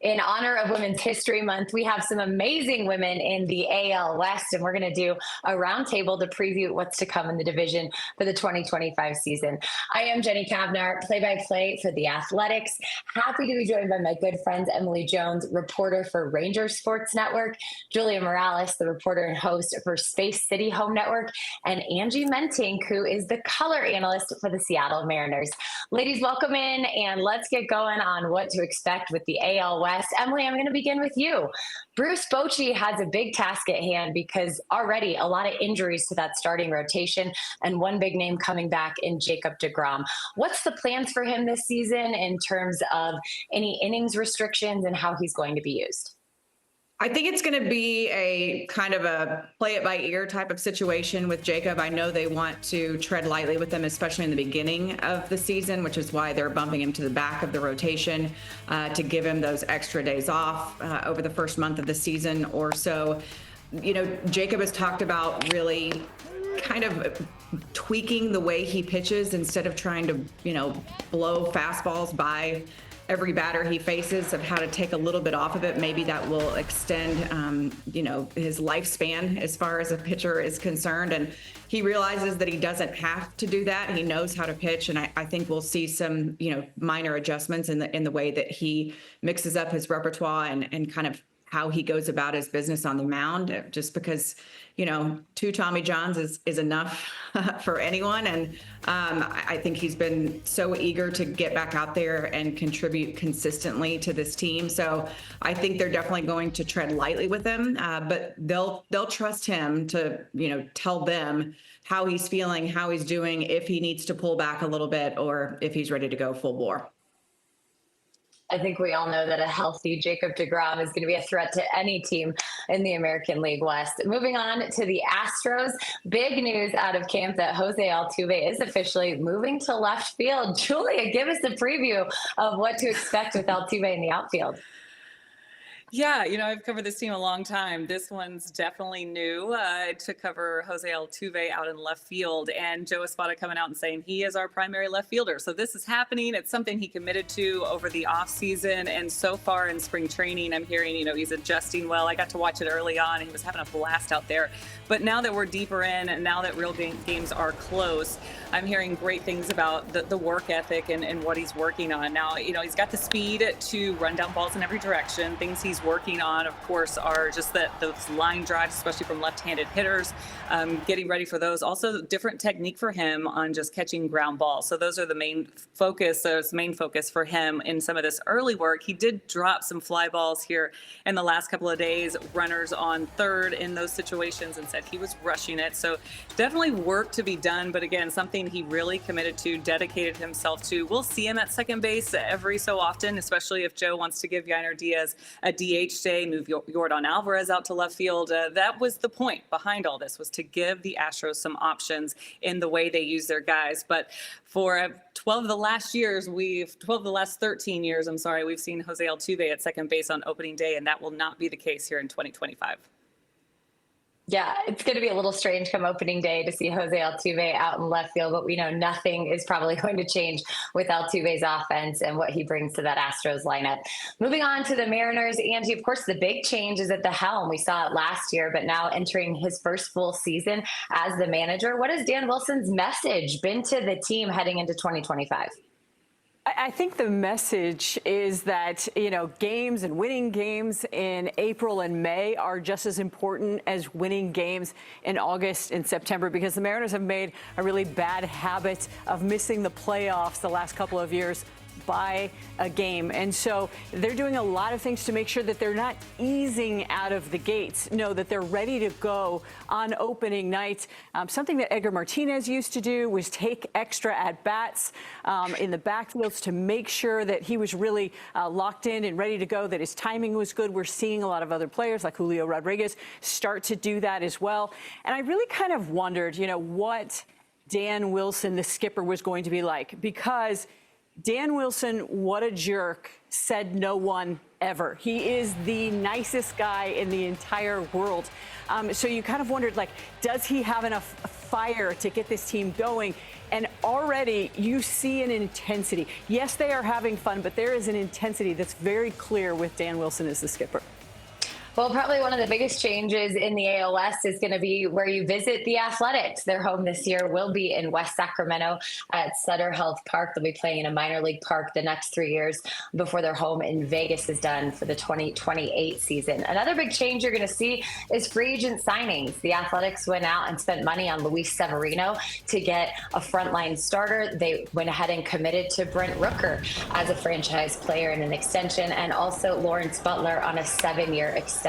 In honor of Women's History Month, we have some amazing women in the AL West, and we're going to do a roundtable to preview what's to come in the division for the 2025 season. I am Jenny Kavnar, play-by-play for The Athletics. Happy to be joined by my good friends Emily Jones, reporter for Rangers Sports Network, Julia Morales, the reporter and host for Space City Home Network, and Angie Mentink, who is the color analyst for the Seattle Mariners. Ladies, welcome in, and let's get going on what to expect with the AL West. Emily, I'm going to begin with you. Bruce Bochy has a big task at hand because already a lot of injuries to that starting rotation and one big name coming back in Jacob deGrom. What's the plans for him this season in terms of any innings restrictions and how he's going to be used? I think it's going to be a kind of a play it by ear type of situation with Jacob. I know they want to tread lightly with him, especially in the beginning of the season, which is why they're bumping him to the back of the rotation to give him those extra days off over the first month of the season or so. You know, Jacob has talked about really kind of tweaking the way he pitches instead of trying to, blow fastballs by every batter he faces, of how to take a little bit off of it. Maybe that will extend, his lifespan as far as a pitcher is concerned. And he realizes that he doesn't have to do that. He knows how to pitch. And I think we'll see some, minor adjustments in the way that he mixes up his repertoire and kind of how he goes about his business on the mound, just because, two Tommy Johns is enough for anyone. And I think he's been so eager to get back out there and contribute consistently to this team. So I think they're definitely going to tread lightly with him, but they'll trust him to, tell them how he's feeling, how he's doing, if he needs to pull back a little bit or if he's ready to go full bore. I think we all know that a healthy Jacob deGrom is going to be a threat to any team in the American League West. Moving on to the Astros, big news out of camp that Jose Altuve is officially moving to left field. Julia, give us a preview of what to expect with Altuve in the outfield. Yeah, I've covered this team a long time. This one's definitely new to cover Jose Altuve out in left field, and Joe Espada coming out and saying he is our primary left fielder. So this is happening. It's something he committed to over the offseason, and so far in spring training, I'm hearing, he's adjusting well. I got to watch it early on, and he was having a blast out there. But now that we're deeper in, and now that real games are close, I'm hearing great things about the work ethic and what he's working on. Now, he's got the speed to run down balls in every direction. Things he's working on, of course, are just those line drives, especially from left-handed hitters, getting ready for those. Also, different technique for him on just catching ground balls. So those are the main focus for him in some of this early work. He did drop some fly balls here in the last couple of days, runners on third in those situations, and said he was rushing it. So definitely work to be done, but again, something he really committed to, dedicated himself to. We'll see him at second base every so often, especially if Joe wants to give Yainer Diaz a DH day, move Yordan Alvarez out to left field. That was the point behind all this, was to give the Astros some options in the way they use their guys. But for 12 of the last 13 years, we've seen Jose Altuve at second base on opening day, and that will not be the case here in 2025. Yeah, it's going to be a little strange come opening day to see Jose Altuve out in left field, but we know nothing is probably going to change with Altuve's offense and what he brings to that Astros lineup. Moving on to the Mariners, Angie, of course, the big change is at the helm. We saw it last year, but now entering his first full season as the manager. What has Dan Wilson's message been to the team heading into 2025? I think the message is that, games and winning games in April and May are just as important as winning games in August and September, because the Mariners have made a really bad habit of missing the playoffs the last couple of years by a game. And so they're doing a lot of things to make sure that they're not easing out of the gates. No, that they're ready to go on opening night. Something that Edgar Martinez used to do was take extra at-bats in the backfields to make sure that he was really locked in and ready to go, that his timing was good. We're seeing a lot of other players like Julio Rodriguez start to do that as well. And I really kind of wondered, what Dan Wilson, the skipper, was going to be like, because Dan Wilson, what a jerk, said no one ever. He is the nicest guy in the entire world. So you kind of wondered, like, does he have enough fire to get this team going? And already you see an intensity. Yes, they are having fun, but there is an intensity that's very clear with Dan Wilson as the skipper. Well, probably one of the biggest changes in the AL West is going to be where you visit the Athletics. Their home this year will be in West Sacramento at Sutter Health Park. They'll be playing in a minor league park the next 3 years before their home in Vegas is done for the 2028 season. Another big change you're going to see is free agent signings. The Athletics went out and spent money on Luis Severino to get a frontline starter. They went ahead and committed to Brent Rooker as a franchise player in an extension, and also Lawrence Butler on a 7-year extension.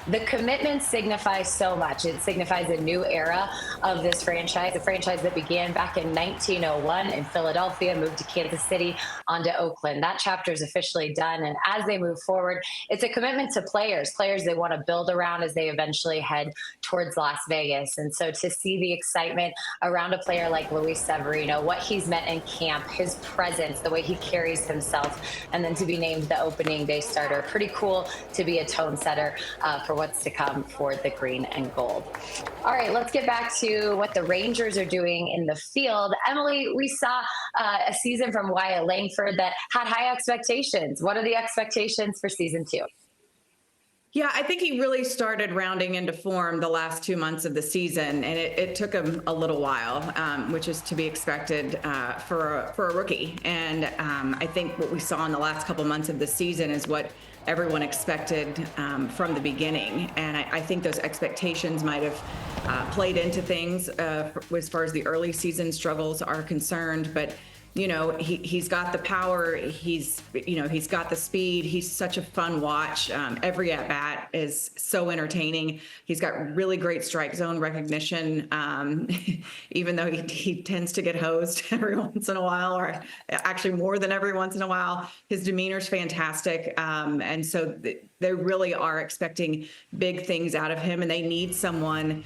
The commitment signifies so much. It signifies a new era of this franchise, a franchise that began back in 1901 in Philadelphia, moved to Kansas City, onto Oakland. That chapter is officially done. And as they move forward, it's a commitment to players they want to build around as they eventually head towards Las Vegas. And so to see the excitement around a player like Luis Severino, what he's meant in camp, his presence, the way he carries himself, and then to be named the opening day starter, pretty cool to be a tone setter for what's to come for the green and gold. All right, let's get back to what the Rangers are doing in the field. Emily, we saw a season from Wyatt Langford that had high expectations. What are the expectations for season 2? Yeah, I think he really started rounding into form the last 2 months of the season, and it took him a little while, which is to be expected for a rookie. And I think what we saw in the last couple months of the season is what everyone expected from the beginning. And I think those expectations might have played into things as far as the early season struggles are concerned. But he's got the power. He's got the speed. He's such a fun watch. Every at bat is so entertaining. He's got really great strike zone recognition, even though he tends to get hosed every once in a while, or actually more than every once in a while. His demeanor's fantastic. And so they really are expecting big things out of him, and they need someone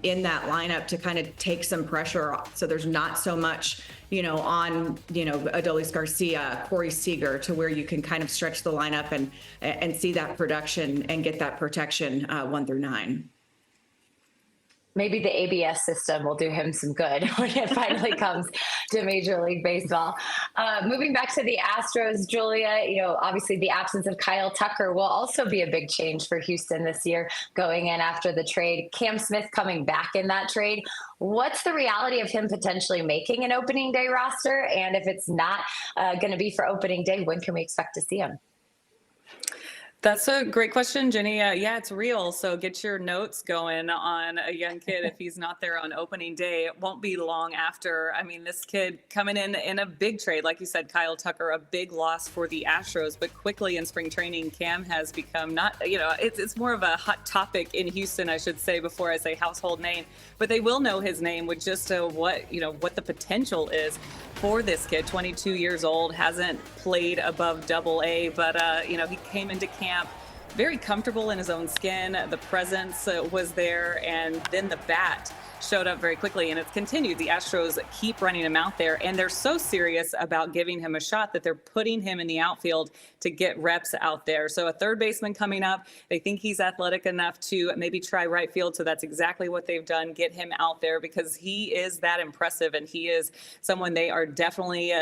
in that lineup to kind of take some pressure off. So there's not so much on, Adolis Garcia, Corey Seager, to where you can kind of stretch the lineup and see that production and get that protection 1 through 9. Maybe the ABS system will do him some good when it finally comes to Major League Baseball. Moving back to the Astros, Julia, obviously the absence of Kyle Tucker will also be a big change for Houston this year going in after the trade. Cam Smith coming back in that trade. What's the reality of him potentially making an opening day roster? And if it's not going to be for opening day, when can we expect to see him? That's a great question, Jenny. Yeah, it's real. So get your notes going on a young kid if he's not there on opening day. It won't be long after. I mean, this kid coming in a big trade, like you said, Kyle Tucker, a big loss for the Astros. But quickly in spring training, Cam has become it's more of a hot topic in Houston, I should say, before I say household name. But they will know his name with just what the potential is for this kid. 22 years old, hasn't played above AA, but he came into camp very comfortable in his own skin. The presence was there, and then the bat showed up very quickly, and it's continued. The Astros keep running him out there, and they're so serious about giving him a shot that they're putting him in the outfield to get reps out there. So a third baseman coming up. They think he's athletic enough to maybe try right field, so that's exactly what they've done, get him out there, because he is that impressive, and he is someone they are definitely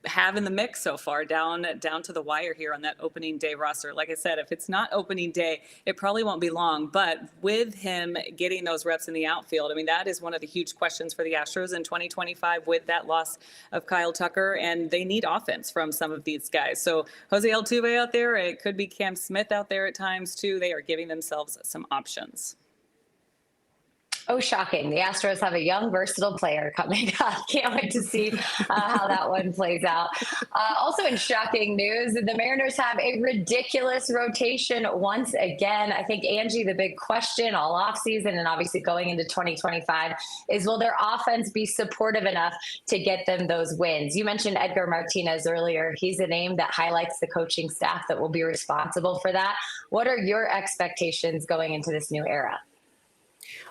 have in the mix so far, down to the wire here on that opening day roster. Like I said, if it's not opening day, it probably won't be long, but with him getting those reps in the outfield, I mean, that is one of the huge questions for the Astros in 2025 with that loss of Kyle Tucker, and they need offense from some of these guys. So Jose Altuve out there, it could be Cam Smith out there at times too. They are giving themselves some options. Oh, shocking. The Astros have a young, versatile player coming up. Can't wait to see how that one plays out. Also in shocking news, the Mariners have a ridiculous rotation once again. I think, Angie, the big question all offseason and obviously going into 2025 is, will their offense be supportive enough to get them those wins? You mentioned Edgar Martinez earlier. He's a name that highlights the coaching staff that will be responsible for that. What are your expectations going into this new era?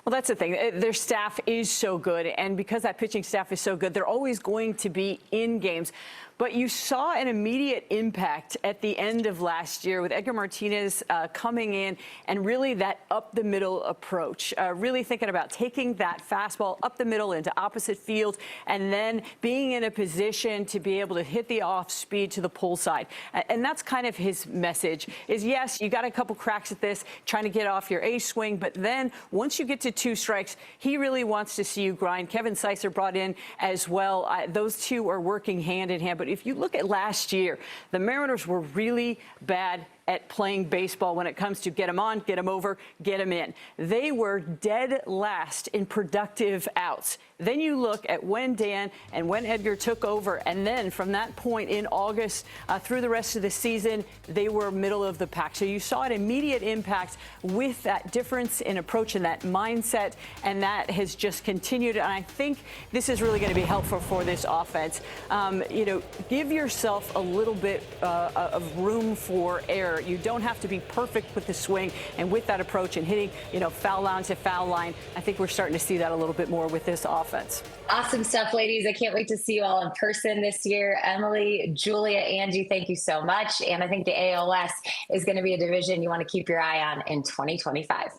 Well, that's the thing. Their staff is so good, and because that pitching staff is so good, they're always going to be in games. but you saw an immediate impact at the end of last year with Edgar Martinez coming in and really that up the middle approach, really thinking about taking that fastball up the middle into opposite field and then being in a position to be able to hit the off speed to the pull side. And that's kind of his message is, yes, you got a couple cracks at this, trying to get off your A swing, but then once you get to 2 strikes, he really wants to see you grind. Kevin Sycer brought in as well. Those two are working hand in hand. But if you look at last year, the Mariners were really bad at playing baseball when it comes to get them on, get them over, get them in. They were dead last in productive outs. Then you look at when Dan and when Edgar took over, and then from that point in August through the rest of the season, they were middle of the pack. So you saw an immediate impact with that difference in approach and that mindset, and that has just continued. And I think this is really going to be helpful for this offense. Give yourself a little bit of room for error. You don't have to be perfect with the swing and with that approach and hitting, foul line to foul line. I think we're starting to see that a little bit more with this offense. Awesome stuff, ladies. I can't wait to see you all in person this year. Emily, Julia, Angie, thank you so much. And I think the AL West is going to be a division you want to keep your eye on in 2025.